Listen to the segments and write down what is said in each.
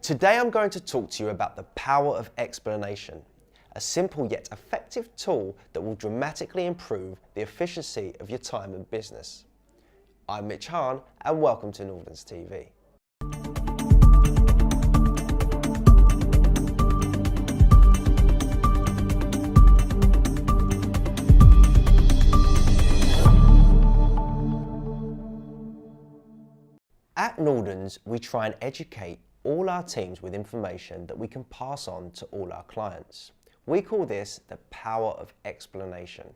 Today I'm going to talk to you about the power of explanation, a simple yet effective tool that will dramatically improve the efficiency of your time and business. I'm Mitch Hahn and welcome to Nordens TV. At Nordens, we try and educate all our teams with information that we can pass on to all our clients. We call this the power of explanation.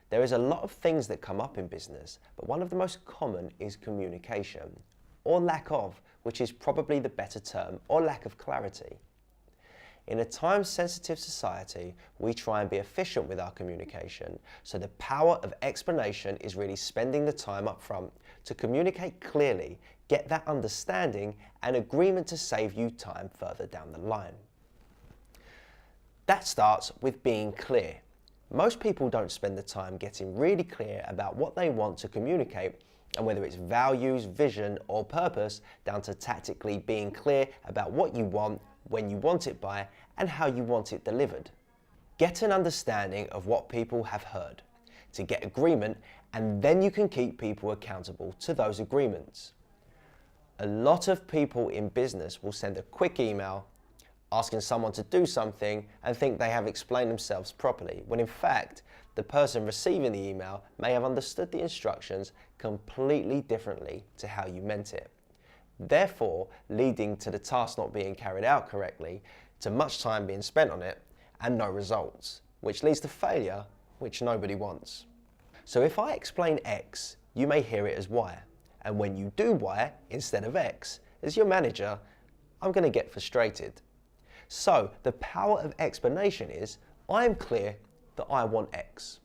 There is a lot of things that come up in business, but one of the most common is communication, or lack of, which is probably the better term, or lack of clarity. In a time-sensitive society, we try and be efficient with our communication, so the power of explanation is really spending the time up front to communicate clearly, get that understanding and agreement to save you time further down the line. That starts with being clear. Most people don't spend the time getting really clear about what they want to communicate, and whether it's values, vision or purpose, down to tactically being clear about what you want, when you want it by, and how you want it delivered. Get an understanding of what people have heard, to get agreement, and then you can keep people accountable to those agreements. A lot of people in business will send a quick email asking someone to do something and think they have explained themselves properly, when in fact, the person receiving the email may have understood the instructions completely differently to how you meant it. Therefore, leading to the task not being carried out correctly, to much time being spent on it, and no results, which leads to failure, which nobody wants. So if I explain X, you may hear it as Y, and when you do Y instead of X, as your manager, I'm going to get frustrated. So the power of explanation is, I'm clear that I want X.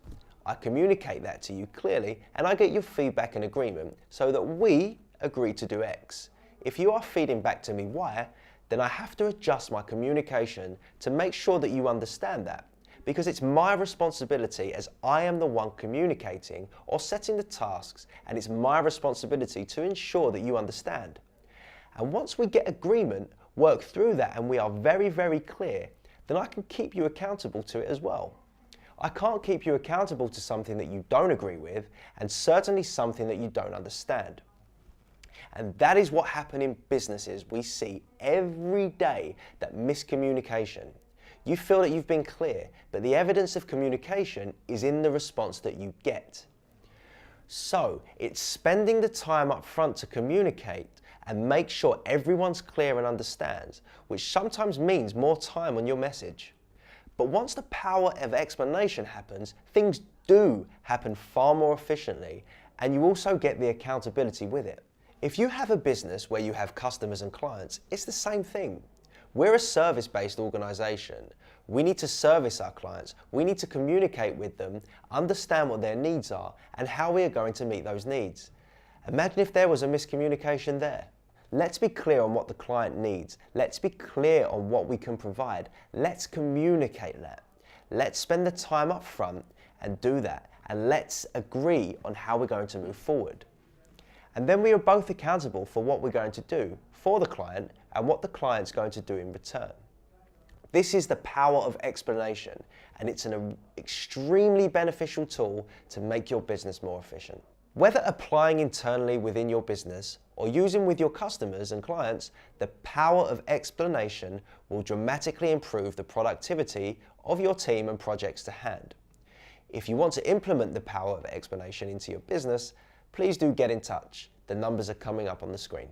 I communicate that to you clearly, and I get your feedback and agreement so that we agree to do X. If you are feeding back to me Y, then I have to adjust my communication to make sure that you understand that, because it's my responsibility as I am the one communicating or setting the tasks, and it's my responsibility to ensure that you understand. And once we get agreement, work through that, and we are very, very clear, then I can keep you accountable to it as well. I can't keep you accountable to something that you don't agree with, and certainly something that you don't understand. And that is what happens in businesses. We see every day that miscommunication. You feel that you've been clear, but the evidence of communication is in the response that you get. So it's spending the time up front to communicate and make sure everyone's clear and understands, which sometimes means more time on your message. But once the power of explanation happens, things do happen far more efficiently, and you also get the accountability with it. If you have a business where you have customers and clients, it's the same thing. We're a service-based organization. We need to service our clients. We need to communicate with them, understand what their needs are, and how we are going to meet those needs. Imagine if there was a miscommunication there. Let's be clear on what the client needs. Let's be clear on what we can provide. Let's communicate that. Let's spend the time up front and do that. And let's agree on how we're going to move forward. And then we are both accountable for what we're going to do for the client and what the client's going to do in return. This is the power of explanation, and it's an extremely beneficial tool to make your business more efficient. Whether applying internally within your business or using with your customers and clients, the power of explanation will dramatically improve the productivity of your team and projects to hand. If you want to implement the power of explanation into your business, please do get in touch. The numbers are coming up on the screen.